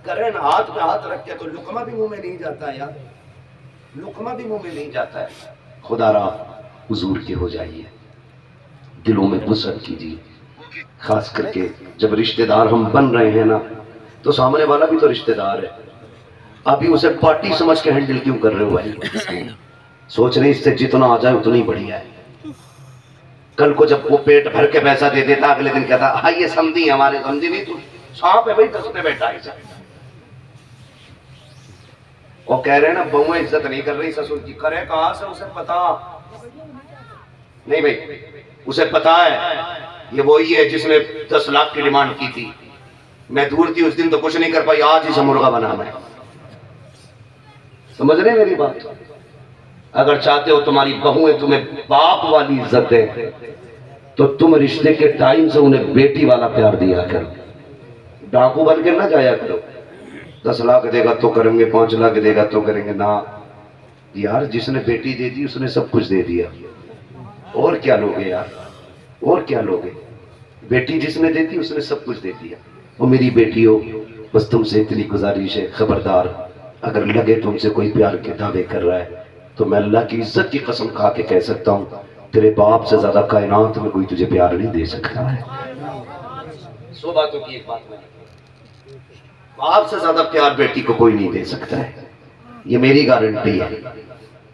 करे ना, हाथ पे हाथ रख के तो लुकमा भी मुंह में नहीं जाता है यार, लुकमा भी मुंह में नहीं जाता है। खुदारा हुजूर के हो जाइए, दिलों में वसअत कीजिए। खास करके जब रिश्तेदार हम बन रहे हैं ना, तो सामने वाला भी तो रिश्तेदार है। अभी उसे पार्टी समझ के हैंडल क्यों कर रहे हो भाई? सोच रहे इससे जितना आ जाए उतना ही बढ़िया है। कल को जब वो पेट भर के पैसा दे देता, अगले दिन कहता हाँ ये समझी हमारे, समझी नहीं तू सांप है भाई, दस में बैठा है। वो कह रहे हैं ना बहुएं इज्जत नहीं कर रही ससुर की, करे कहां से उसे पता नहीं भाई, उसे पता है ये वही है जिसने 10 लाख की डिमांड की थी। मैं दूर थी उस दिन तो कुछ नहीं कर पाई, आज ही से मुर्गा बना मैं। समझ रहे मेरी बात? अगर चाहते हो तुम्हारी बहुएं तुम्हें बाप वाली इज्जत दे, तो तुम रिश्ते के टाइम से उन्हें बेटी वाला प्यार दिया करो। डाकू बन के ना जाया करो, 10 लाख देगा तो करेंगे, 5 लाख देगा तो करेंगे ना यार। जिसने बेटी दे दी उसने सब कुछ दे दिया, और क्या लोगे यार, और क्या लोगे? बेटी जिसने दे दी उसने सब कुछ दे दिया। वो मेरी बेटी हो, बस तुमसे इतनी गुजारिश है, खबरदार अगर लगे तुमसे कोई प्यार के दावे कर रहा है तो मैं अल्लाह की इज्जत की कसम खा के कह सकता हूँ, तेरे बाप से ज्यादा कायनात में कोई तुझे प्यार नहीं दे सकता है। 100 बातों की एक बात, बाप से ज्यादा प्यार बेटी को कोई नहीं दे सकता है, ये मेरी गारंटी है।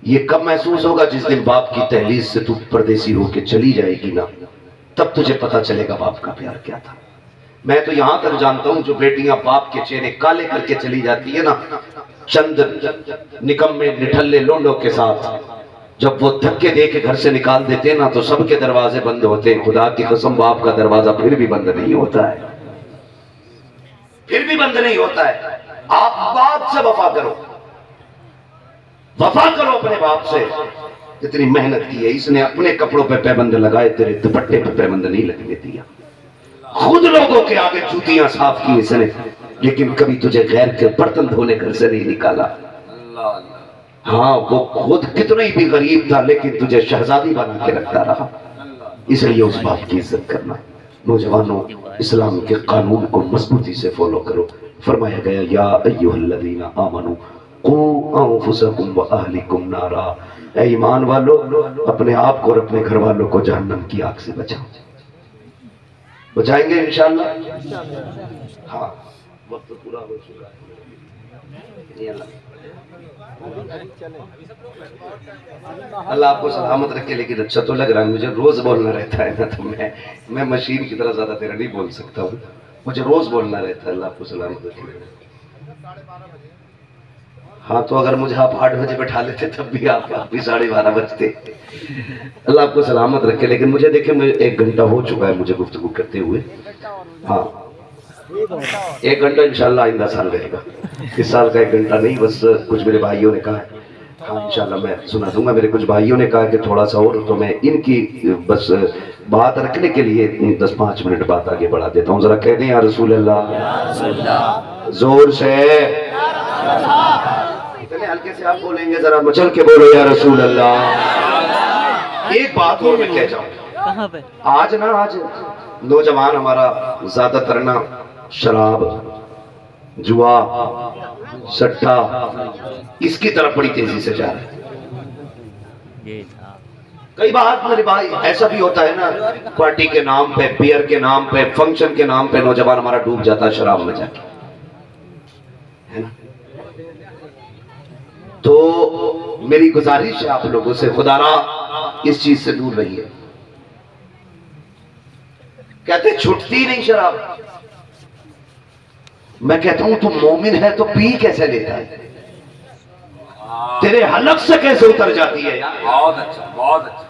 ये कब महसूस होगा? जिस दिन बाप की तहलीज से तू परदेसी होके चली जाएगी ना, तब तुझे पता चलेगा बाप का प्यार क्या था। मैं तो यहां तक जानता हूं, जो बेटियां बाप के चेहरे काले करके चली जाती है ना, चंद निकम्मे निठल्ले लोंडों के साथ, जब वो धक्के दे के घर से निकाल देते हैं ना, तो सबके दरवाजे बंद होते हैं। खुदा की कसम बाप का दरवाजा फिर भी बंद नहीं होता है, फिर भी बंद नहीं होता है। आप बाप से वफा करो, वफा करो अपने बाप से। इतनी मेहनत की है इसने, अपने कपड़ों पे पैबंद लगाए, तेरे दुपट्टे पे पैबंद नहीं लगने दिया। खुद लोगों के आगे जूतियां साफ की इसने, लेकिन कभी तुझे गैर के बर्तन धोने घर से नहीं निकाला। हाँ, वो खुद कितना ही भी गरीब था, लेकिन तुझे शहजादी बना के रखता रहा। इसलिए उस बाप की इज्जत करना। नौजवानों, इस्लाम के कानून को मजबूती से फॉलो करो। फरमाया गया या अय्युहल्लज़ीना आमनू कू अंफुसकुम व अहलिकुम नारा, ऐ ईमान वालों अपने आप को और अपने घर वालों को जहन्नम की आग से बचाओ। बचाएंगे इंशाअल्लाह। हाँ, वक्त पूरा हो चुका है। अल्लाह आपको सलामत रखे। लेकिन अच्छा तो लग रहा है मुझे, रोज बोलना रहता है ना, तो मैं मशीन की तरह ज्यादा देर नहीं बोल सकता हूँ, मुझे रोज बोलना रहता है। अल्लाह आपको सलामत रखे। हाँ, तो अगर मुझे आप 8 बजे बैठा लेते तब भी आप भी 12:30 बजते। अल्लाह आपको सलामत रखे। लेकिन मुझे देखे, मुझे 1 घंटा हो चुका है मुझे गुफ्तगू करते हुए। हाँ, 1 घंटा इंशाल्लाह आइंदा साल रहेगा, इस साल का 1 घंटा नहीं। बस कुछ मेरे भाइयों ने कहा है, हाँ इंशाल्लाह मैं सुना दूंगा। मेरे कुछ भाइयों ने कहा कि थोड़ा सा और, तो मैं इनकी बस बात रखने के लिए 10-5 मिनट बात आगे बढ़ा देता हूँ। जरा कह दें या रसूल अल्लाह, जोर से, इतने हल्के से आप बोलेंगे, जरा मचल के बोलो या रसूल अल्लाह। एक बात और मैं कह जाऊँ, आज नौजवान हमारा ज्यादातर ना शराब, जुआ, सट्टा, इसकी तरफ बड़ी तेजी से जा रहा है। कई बार मेरे भाई ऐसा भी होता है ना, पार्टी के नाम पे, बियर के नाम पे, फंक्शन के नाम पे नौजवान हमारा डूब जाता है शराब में जाके, है ना। तो मेरी गुजारिश है आप लोगों से, खुदारा इस चीज से दूर रहिए। कहते छूटती नहीं शराब। मैं कहता हूं तू मोमिन है तो पी कैसे लेता है, तेरे हलक से कैसे उतर जाती है यार। बहुत अच्छा, बहुत अच्छा।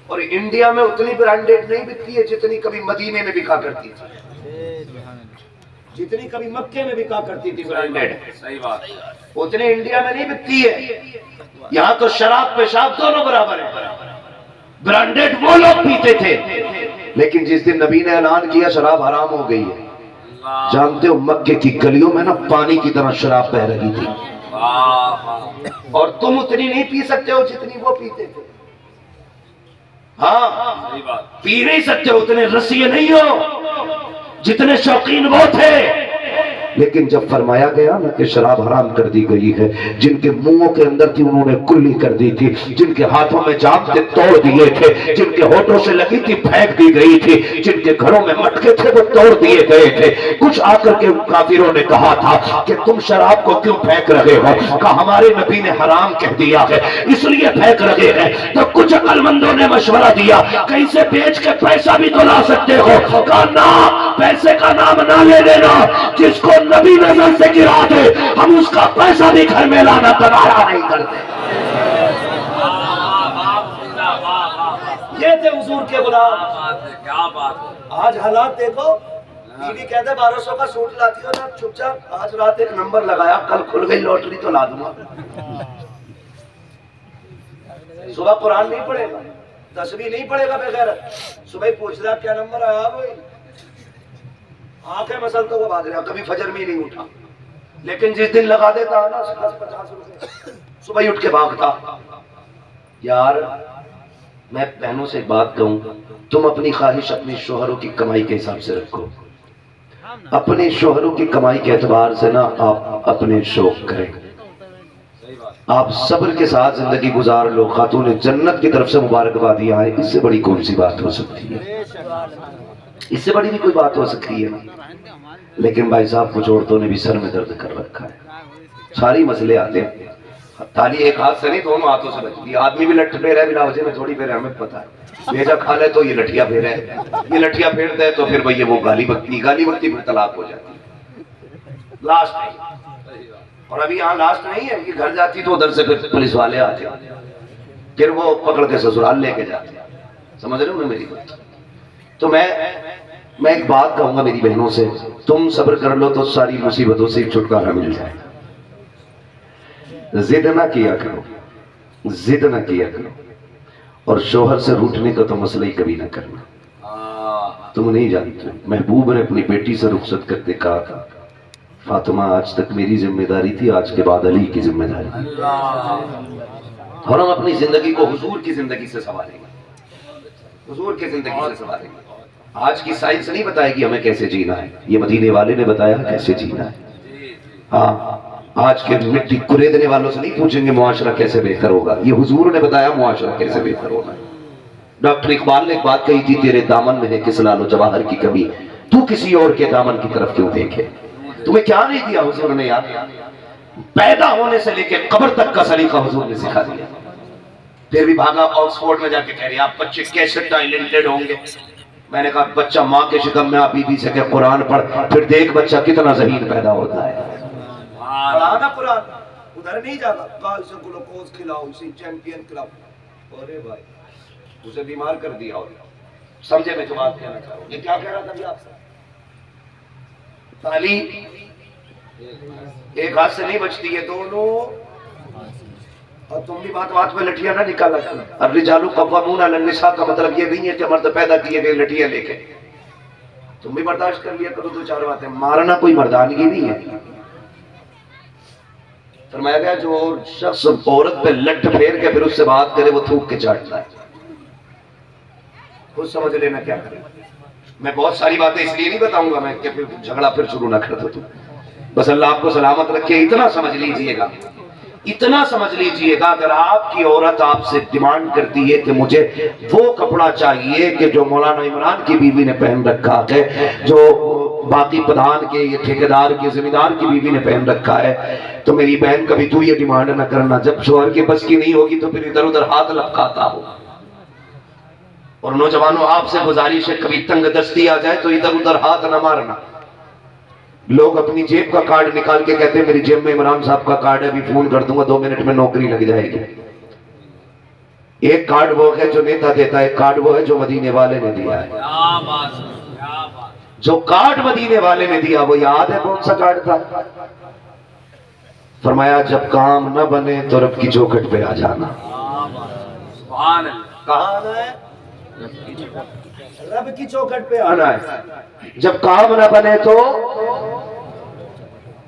और इंडिया में उतनी ब्रांडेड नहीं बिकती है जितनी कभी मदीने में बिका करती थी, जितनी कभी मक्के में बिका करती थी ब्रांडेड। सही बात, उतनी इंडिया में नहीं बिकती है। यहाँ तो शराब पेशाब दोनों बराबर है। ब्रांडेड वो लोग पीते थे, लेकिन जिस दिन नबी ने ऐलान किया शराब हराम हो गई है, जानते हो मक्के की गलियों में ना पानी की तरह शराब बह रही थी। और तुम उतनी नहीं पी सकते हो जितनी वो पीते थे। हाँ, पी नहीं सकते, उतने रसिए नहीं हो जितने शौकीन वो थे। लेकिन जब फरमाया गया ना कि शराब हराम कर दी गई है, जिनके मुंहों के अंदर थी उन्होंने कुल्ली कर दी थी, जिनके हाथों में जाम थे तोड़ दिए थे, जिनके होठों से लगी थी फेंक दी गई थी, जिनके घरों में मटके थे वो तोड़ दिए गए थे। कुछ आकर के काफिरों ने कहा था कि तुम शराब को क्यों फेंक रहे हो? कहा हमारे नबी ने हराम कह दिया है इसलिए फेंक रहे हैं। तो कुछ अक्लमंदों ने मशवरा दिया कि इसे बेच के पैसा भी तो ला सकते हो। कहा ना, पैसे का नाम ना ले लेना, जिसको नबी नजर से गिरा दे हम उसका पैसा भी घर में लाना तनाया नहीं करते। ये थे हुजूर के गुलाम। क्या बात। आज हालात देखो, बीवी कहते 1200 का सूट लाती हो ना चुपचाप, आज रात एक नंबर लगाया, कल खुल गई लॉटरी तो ला दूंगा। सुबह कुरान नहीं पढ़ेगा, तस्बीह नहीं पढ़ेगा बगैर, सुबह पूछ रहा क्या नंबर आया भाई, आंखें मसलते हुए भाग रहा, कभी फजर में ही नहीं उठा। लेकिन जिस दिन लगा देता है ना 50 रुपए, सुबह उठ के भागता। यार मैं बहनों से एक बात कहूं, तुम अपनी ख्वाहिश अपने शोहरों की कमाई के हिसाब से रखो। अपने शोहरों की कमाई के एतबार से ना आप अपने शौक करें, आप सब्र के साथ जिंदगी गुजार लो। खातून जन्नत की तरफ से मुबारकबादियां आए, इससे बड़ी कौन सी बात हो सकती है? इससे बड़ी भी कोई बात हो सकती है? लेकिन भाई साहब कुछ औरतों ने भी सर में दर्द कर रखा है। सारी मसले आते हैं, ताली एक हाथ से नहीं दोनों हाथों से बचती है। आदमी भी लठ फेर है, बिलावजे में थोड़ी फेर है, हमें पता है। भेजा खा ले तो ये लठिया फेर है, ये लठिया फेरता है तो फिर भैया वो गाली बकती फिर तलाक हो जाती है। लास्ट नहीं, और अभी यहाँ लास्ट नहीं है कि घर जाती तो उधर से फिर पुलिस वाले आते हैं, फिर वो पकड़ के ससुराल लेके जाते हैं। समझ रहे हो ना मेरी बात? तो मैं एक बात कहूंगा मेरी बहनों से, तुम सब्र कर लो तो सारी मुसीबतों से छुटकारा मिल जाए। जिद ना किया करो, जिद ना किया करो, और शोहर से रूठने का तो मसला ही कभी ना करना। तुम नहीं जानते, महबूब ने अपनी बेटी से रुखसत करके कहा था, फातिमा आज तक मेरी जिम्मेदारी थी, आज के बाद अली की जिम्मेदारी। और हम अपनी जिंदगी को हुजूर की जिंदगी से संवारेंगे, हुजूर की जिंदगी से संवारेंगे। आज की साइंस नहीं बताएगी हमें कैसे जीना है, ये मदीने वाले ने बताया कैसे जीना है। हाँ, आज के मिट्टी कुरेदने वालों से नहीं पूछेंगे मुआशरा कैसे बेहतर होगा, ये हुजूर ने बताया मुआशरा कैसे बेहतर होगा। डॉक्टर इकबाल ने एक बात कही थी, तेरे दामन में है किस लालो जवाहर की कमी, तू किसी और के दामन की तरफ क्यों देखे। तुम्हें क्या नहीं दिया हुजूर ने यार? पैदा होने से लेकर कब्र तक का सलीका हुजूर ने सिखा दिया। फिर भी भागा ऑक्सफोर्ड में जाके कह रही आप बच्चे कैसे टैलेंटेड होंगे। मैंने कहा बच्चा माँ के शिकम में आप बीबी से कह कुरान पढ़, फिर देख बच्चा कितना ज़हीन पैदा होता है। पढ़ाना कुरान, उधर नहीं जाता, काल से ग्लूकोज खिलाओ, इसी चैंपियन खिलाओ। अरे भाई उसे बीमार कर दिया। और समझे मैं जो बात कहना चाह रहा हूँ, ये क्या कह रहा था अभी आपसे? ताली एक हाथ से नहीं बचती है, दोनों। और तुम भी बात बात में लठिया ना निकाला। और रिजालू कव्वामून अलन निसा का मतलब ये नहीं है कि मर्द पैदा किए गए लठिया लेके। तुम भी बर्दाश्त कर लिया करो दो चार बातें, मारना कोई मर्दानगी नहीं है। फरमाया गया जो शख्स औरत पे लठ फेर के फिर उससे बात करे वो थूक के चाटता है। खुद समझ लेना क्या करे। मैं बहुत सारी बातें इसलिए नहीं बताऊंगा मैं कि फिर झगड़ा फिर शुरू ना कर दो तुम। बस अल्लाह आपको सलामत रखे, इतना समझ लीजिएगा, इतना समझ लीजिएगा, अगर आपकी औरत आपसे डिमांड करती है कि मुझे वो कपड़ा चाहिए कि जो मौलाना इमरान की बीवी ने पहन रखा है, जो बाकी प्रधान के ये ठेकेदार के जिम्मेदार की बीवी ने पहन रखा है, तो मेरी बहन कभी तू ये डिमांड ना करना। जब शोहर के बस की नहीं होगी तो फिर इधर उधर हाथ लपकाता हो। और नौजवानों आपसे गुजारिश है, कभी तंग दस्ती आ जाए तो इधर उधर हाथ न मारना। लोग अपनी जेब का कार्ड निकाल के कहते हैं मेरी जेब में इमरान साहब का कार्ड है, अभी फोन कर दूंगा 2 मिनट में नौकरी लग जाएगी। एक कार्ड वो है जो नेता देता है, कार्ड वो है जो मदीने वाले ने दिया है। जो कार्ड मदीने वाले ने दिया वो याद है कौन सा कार्ड था? फरमाया जब काम न बने तो रब की चौखट पे आ जाना। कहाँ आना है? रब की चौखट पे आना है। जब काम न बने तो।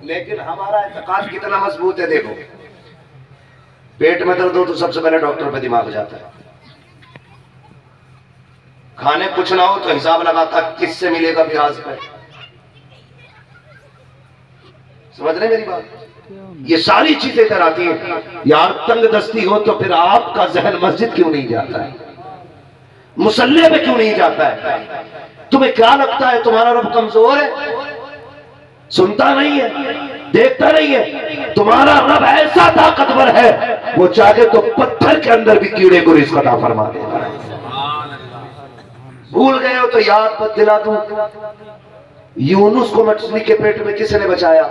लेकिन हमारा इत्तेकाद कितना मजबूत है देखो, पेट में दर्द हो तो सबसे पहले डॉक्टर पे दिमाग जाता है। खाने कुछ ना हो तो हिसाब लगाता किससे मिलेगा ब्याज पे। समझ रहे मेरी बात? ये सारी चीजें इधर आती हैं। यार तंग दस्ती हो तो फिर आपका जहन मस्जिद क्यों नहीं जाता है, मुसल्ले पे क्यों नहीं जाता है? तुम्हें क्या लगता है तुम्हारा रब कमजोर है? सुनता नहीं है, देखता नहीं है? तुम्हारा रब ऐसा ताकतवर है, वो चाहे तो पत्थर के अंदर भी कीड़े को रिज़्क़ अता फरमा देता है। भूल गए हो तो याद मत दिला दूं, यूनुस को मछली के पेट में किसने बचाया?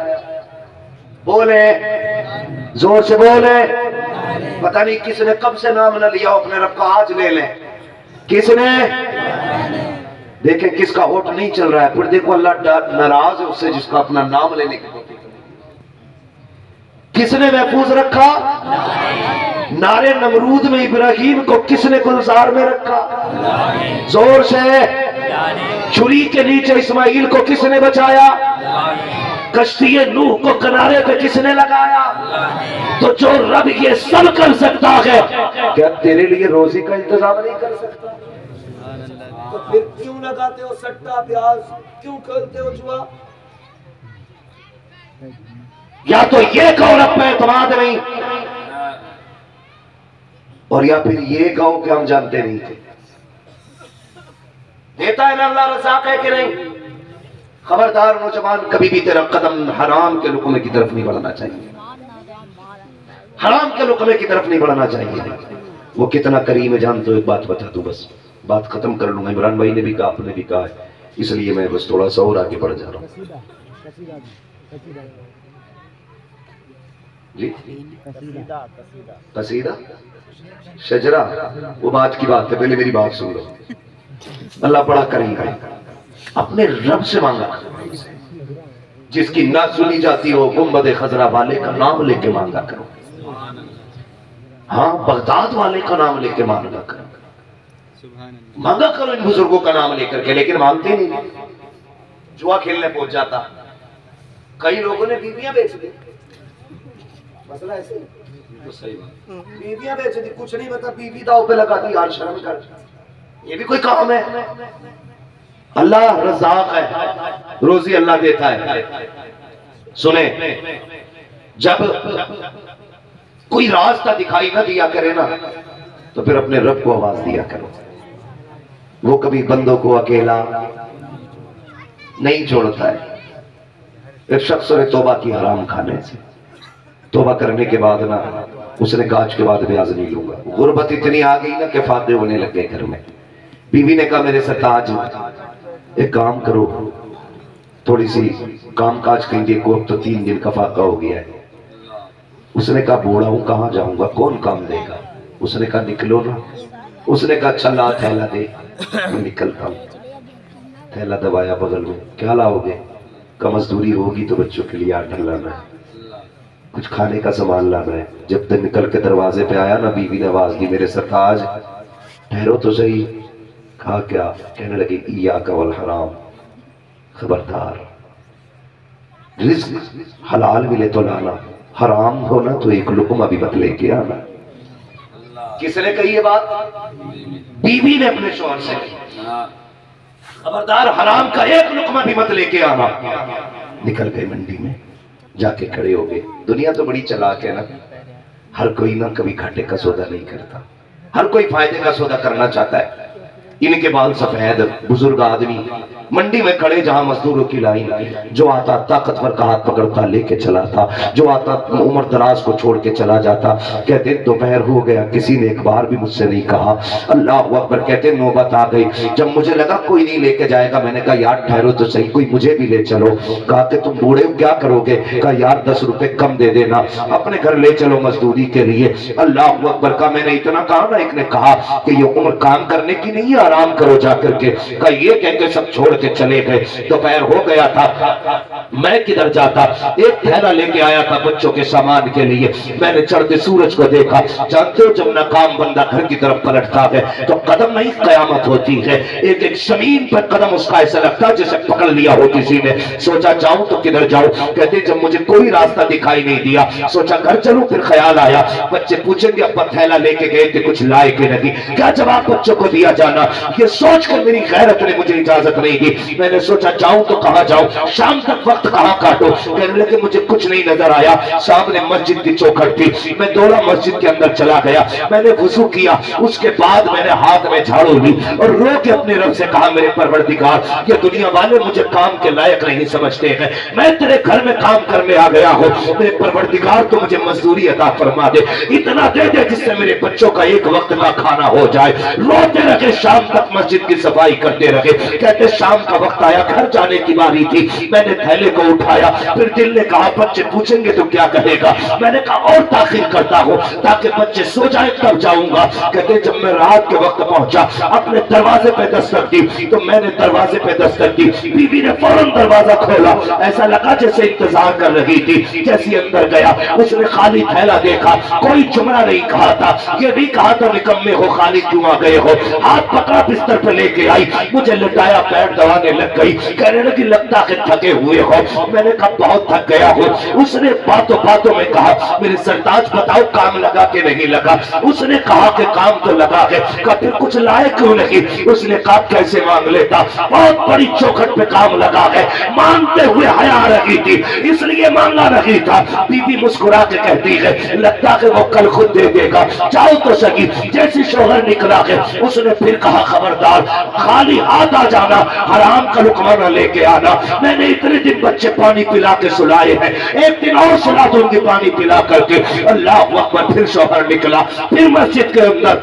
बोले, जोर से बोले। पता नहीं किसने कब से नाम न लिया अपने रब का, आज ले लें। किसने? देखें किसका होठ नहीं चल रहा है, फिर देखो अल्लाह नाराज है उससे जिसका अपना नाम लेने की। किसने महफूज रखा? नारे नमरूद में इब्राहिम को किसने गुलजार में रखा? जोर से। छुरी के नीचे इस्माइल को किसने बचाया? कश्ती नूह को किनारे पे किसने लगाया? तो जो रब ये सब कर सकता है, क्या तेरे लिए रोजी का इंतजाम नहीं कर सकता? तो फिर क्यों लगाते हो सट्टा प्याज, क्यों खेलते हो जुआ? या तो ये कहो रब पे एतमाद नहीं, और या फिर ये कहो कि हम जानते नहीं थे। देता है ना अल्लाह, रज़ाक है कि नहीं? खबरदार नौजवान, कभी भी तेरा कदम हराम के लुकमे की तरफ नहीं बढ़ना चाहिए, हराम के लुकमे की तरफ नहीं बढ़ना चाहिए। वो कितना करीम है जानते हो? एक बात बता दूं, बस बात खत्म कर लूंगा। इमरान भाई ने भी कहा, आपने भी कहा है, इसलिए मैं बस थोड़ा सा और आगे बढ़ जा रहा हूं जी। कसीदा शजरा, वो बात की बात है, पहले मेरी बात सुन लो। अल्लाह बड़ा करीम है, अपने रब से मांगा, जिसकी ना सुनी जाती हो गुंबद खजरा वाले का नाम लेके मांगा करो। हाँ, बगदाद वाले का नाम लेके मांगा करो, मांगा करो इन बुजुर्गों का नाम लेकर के, लेकिन मांगते नहीं। जुआ खेलने पहुंच जाता, कई लोगों ने बीवियां बेच दी, मसला ऐसे तो सही बात, बीवियां बेच दी, कुछ नहीं बता, बीवी दाव पे लगा दी। यार शर्म कर, ये भी कोई काम है? अल्लाह रज़ाक है, रोजी अल्लाह देता है। सुने, जब कोई रास्ता दिखाई ना दिया करे ना, तो फिर अपने रब को आवाज दिया करो। वो कभी बंदों को अकेला नहीं छोड़ता है। एक शख्स ने तौबा की हराम खाने से, तौबा करने के बाद ना उसने कहा आज के बाद ब्याज नहीं लूंगा। गुर्बत इतनी आ गई ना कि फादे होने लग गए घर में। बीवी ने कहा मेरे सरताज एक काम करो, थोड़ी सी काम काज कहीं देखो, अब तो 3 दिन का फाका हो गया है। उसने कहा बूढ़ा हूं, कहाँ जाऊंगा, कौन काम देगा? उसने कहा निकलो ना। उसने कहा अच्छा ला थैला दे, मैं निकलता हूँ। थैला दबाया बगल में, क्या लाओगे? का मजदूरी होगी तो बच्चों के लिए आटा लाना है, कुछ खाने का सामान लाना है। जब तक निकल के दरवाजे पे आया ना, बीवी ने आवाज दी मेरे सरताज ठहरो तो सही। कहा क्या? कहने लगी इय्याका वल हराम, खबरदार, रिज़्क हलाल मिले तो लाना, हराम हो ना तो एक लुक़मा भी मत लेके आना। किसने कही ये बात? बीवी ने अपने शौहर से कही, खबरदार हराम का एक लुक़मा भी मत लेके आना। निकल गए मंडी में, जाके खड़े हो गए। दुनिया तो बड़ी चालाक है ना, हर कोई ना कभी घाटे का सौदा नहीं करता, हर कोई फायदे का सौदा करना चाहता है। इनके बाल सफेद, बुजुर्ग आदमी मंडी में खड़े, जहां मजदूरों की लाइन, जो आता ताकतवर का हाथ पकड़ता लेके चला था, जो आता उम्र दराज को छोड़ के चला जाता। कहते दोपहर हो गया, किसी ने एक बार भी मुझसे नहीं कहा अल्लाह अकबर। कहते नौबत आ गई, जब मुझे लगा कोई नहीं लेके जाएगा, मैंने कहा यार ठहरो तो सही, कोई मुझे भी ले चलो। कहा कि तुम बूढ़े हो क्या करोगे? कहा यार 10 रुपए कम दे देना, अपने घर ले चलो मजदूरी के लिए। अल्लाह अकबर का मैंने इतना कहा ना, एक ने कहा कि ये उम्र काम करने की नहीं है, आराम करो जा करके। कहा ये कह के सब छोड़ के चले गए। दोपहर हो गया था, मैं किधर जाता, एक थैला लेके आया था बच्चों के सामान के लिए। मैंने चढ़ते सूरज को देखा। जानते हो जब नाकाम बंदा घर की तरफ पलटता है तो कदम नहीं कयामत होती है, एक एक जमीन पर कदम उसका ऐसा लगता है जैसे पकड़ लिया हो किसी ने। सोचा जाऊं तो किधर जाऊं? कहते जब मुझे कोई रास्ता दिखाई नहीं दिया, सोचा घर चलूं। फिर ख्याल आया बच्चे पूछेंगे अब्बा थैला लेके गए थे, कुछ लाए कि नहीं? क्या जवाब बच्चों को दिया जाना? ये सोचकर मेरी गैरत ने मुझे इजाजत नहीं थी। मैंने सोचा जाऊं तो कहां जाऊं, शाम तक वक्त कहां काटूं। कहने लगे मुझे कुछ नहीं नजर आया, सामने मस्जिद की चौखट थी। मैं दौड़ा मस्जिद के अंदर चला गया, मैंने वुजू किया, उसके बाद मैंने हाथ में झाड़ू ली और रो के अपने रब से कहा मेरे परवरदिगार, ये दुनिया वाले मुझे काम के लायक नहीं समझते हैं, मैं तेरे घर में काम करने आ गया हूँ, मेरे परवरदिगार तो मुझे मजदूरी अता फरमा दे, इतना दे दे जिससे मेरे बच्चों का एक वक्त का खाना हो जाए। रोते रहे, शाम तक मस्जिद की सफाई करते रहे। कहते शाम का वक्त आया, घर जाने की बारी थी, मैंने थैले को उठाया, फिर दिल ने कहा बच्चे पूछेंगे तो क्या कहेगा। मैंने कहा और ताखिर करता हूँ ताकि बच्चे सो जाए तब जाऊंगा। कहते जब मैं रात के वक्त पहुंचा, अपने दरवाजे पे दस्तक दी, तो मैंने दरवाजे पे दस्तक दी, बीवी ने फौरन दरवाजा खोला, ऐसा लगा जैसे इंतजार कर रही थी। जैसे अंदर गया, उसने खाली थैला देखा, कोई जुमला नहीं कहा था, ये नहीं कहा था निकम्मे हो खाली क्यों आ गए हो। हाथ पकड़ा बिस्तर पे लेके आई, मुझे लटाया, पैर दबाने लग गई, कहने लगी लगता है थके हुए हो। मैंने कहा बहुत थक गया हो। उसने बातों बातों में कहा मेरे सरताज बताओ काम लगा के नहीं लगा। उसने कहा कि काम तो लगा है। कहा फिर कुछ लाए क्यों नहीं। उसने कहा कैसे मांग लेता, बहुत बड़ी चौखट पे काम लगा है, मांगते हुए हया रही थी इसलिए मांगा नहीं था। बीबी मुस्कुरा के कहती है लगता है वो कल खुद दे देगा, जाओ तो सही। जैसे शोहर निकला है, उसने फिर कहा खबरदार खाली हाथ आ जाना, हराम का लुकमा न लेके आना। मैंने इतने दिन बच्चे पानी पिला के सुलाए हैं, एक दिन और सुला दूंगी पानी पिला करके। अल्लाह अकबर। फिर शौहर निकला, फिर मस्जिद के अंदर,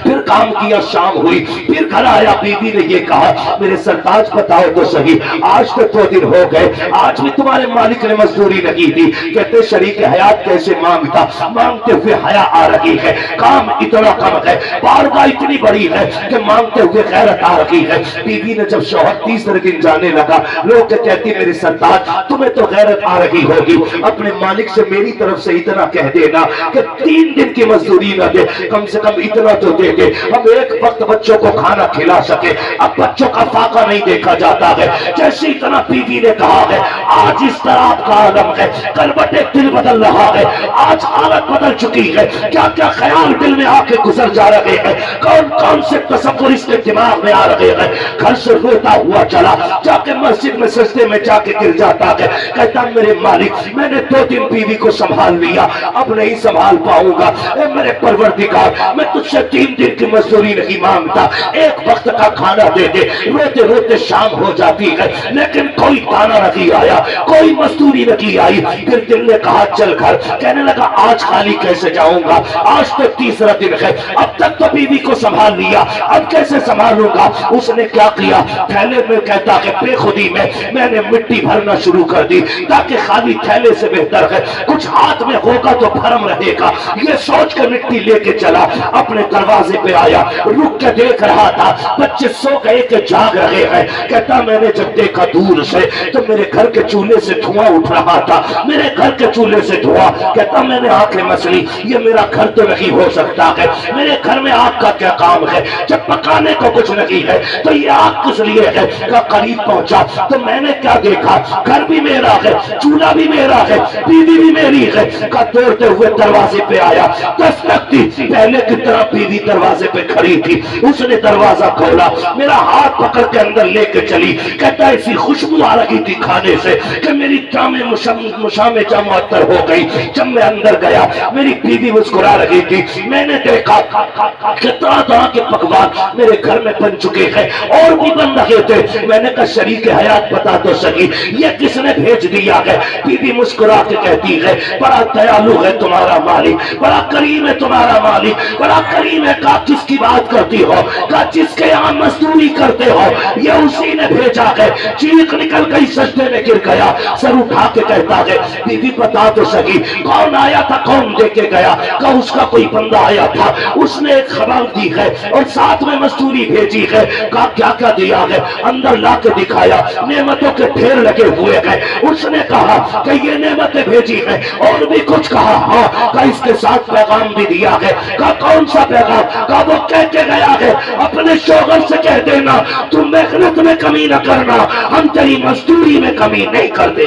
फिर काम किया, शाम हुई, फिर घर आया। बीवी ने ये कहा मेरे सरताज बताओ तो सही, आज तक 2 दिन हो गए, आज भी तुम्हारे मालिक ने मजदूरी नहीं दी। कहते शरीक हयात कैसे मांगता, मांगते हुए हया आ रही है, काम इतना कम है, बारगाह इतनी बड़ी है कि मांगते हुए गैरत आ रही है। बीवी ने जब शौहर तीसरे दिन जाने लगा, लोग कहती मेरे सरताज तुम्हें तो गैरत आ रही होगी, अपने मालिक से मेरी तरफ से इतना कह देना कि 3 दिन की मजदूरी न दे, कम से कम इतना तो दे दे, हम एक वक्त बच्चों को खाना खिला सके। अब बच्चों का फाका नहीं देखा जाता है। जैसे इतना बीवी ने कहा है आज इस तरह का आलम है, कल बटे दिल बदल रहा है, आज हालत बदल चुकी है, क्या क्या ख्याल दिल में आके गुजर जा रहे हैं, कौन कौन से तसव्वुर इसके दिमाग में आ रहे हैं। घर से रोता हुआ चला, जाके मस्जिद में सजदे में जाके गिर जाता है, कहता मेरे मालिक मैंने 2 दिन बीवी को संभाल लिया, अब नहीं संभाल पाऊंगा। मेरे परवरदिगार मैं तुझसे 3 दिन की मजदूरी नहीं मांगता, एक वक्त का खाना दे दे। रोते रोते शाम हो जाती है, लेकिन कोई दाना नहीं आया, कोई मजदूरी नहीं आई। फिर दिल ने कहा चल घर। कहने लगा आज खाली कैसे जाऊंगा, आज तो तीसरा दिन है, अब तक तो बीवी को संभाल लिया, अब कैसे संभालूंगा। उसने क्या किया, थैले में कहता है बेखुदी में मैंने मिट्टी भरना शुरू कर दी, ताकि खाली थैले से बेहतर है कुछ हाथ में होगा तो भरम रहेगा। ये सोच कर मिट्टी लेके चला, अपने दरवाजे पे आया, रुक के देख रहा था बच्चे सो गए के जाग रहे हैं। कहता मैंने जब देखा दूर से तो मेरे घर के चूल्हे से धुआं उठ रहा था, मेरे घर के चूल्हे से धुआं। कहता मैंने आंखें मसली, ये मेरा घर तो नहीं हो सकता है, मेरे घर में आग का क्या काम है, जब पकाने को कुछ नहीं है तो ये आग किस लिए है। का करीब पहुंचा तो मैंने क्या देखा, घर भी मेरा है, चूल्हा भी मेरा है, बीवी भी मेरी है। का दौड़ते हुए दरवाजे पे आया, दस्तक दी, पहले की तरह बीवी दरवाजे पे खड़ी थी। उसने दरवाजा खोला, मेरा हाथ पकड़ के अंदर लेके चली। कहता ऐसी खुशबू आ रही थी खाने से कि मेरी जामे मुशामे मुअत्तर हो गई। जब मैं अंदर गया मेरी बीवी मुस्कुरा रही थी, मैंने देखा कि तरह तरह के पकवान मेरे घर में बन चुके हैं और भी बन रहे थे। मैंने कहा शरीक हयात बता तो सही ये किसने भेज दिया है। बीवी मुस्कुरा के कहती है बड़ा दयालु है तुम्हारा मालिक, बड़ा करीम है तुम्हारा मालिक, बड़ा करीम है। कहा किसकी बात करती हो, कहा जिसके यहाँ मजदूरी करते हो ये उसी ने भेजा है। चीख निकल गई, सजदे में गिर गया, सर उठा के कहता है बीवी बता तो सही कौन आया था, कौन देके गया। कहा उसका कोई बंदा आया था, उसने एक खबर दी है और साथ में मजदूरी भेजी है। कहा क्या क्या दिया है, अंदर ला के दिखाया, नेमतों के ढेर लगे हुए हैं। उसने कहा कि ये नेमतें भेजी है और भी कुछ कहा, हाँ का इसके साथ पैगाम भी दिया है। का कौन सा पैगाम, का वो कह के गया है अपने शौहर से कह देना तुम मेहनत में कमी न करना, हम तेरी मजदूरी में कमी नहीं करते।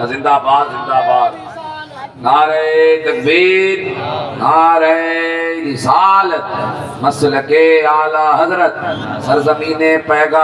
जिंदाबाद जिंदाबाद। नारे तकबीर, नारे रिसालत, मसलके आला हजरत, सरजमीने पैगा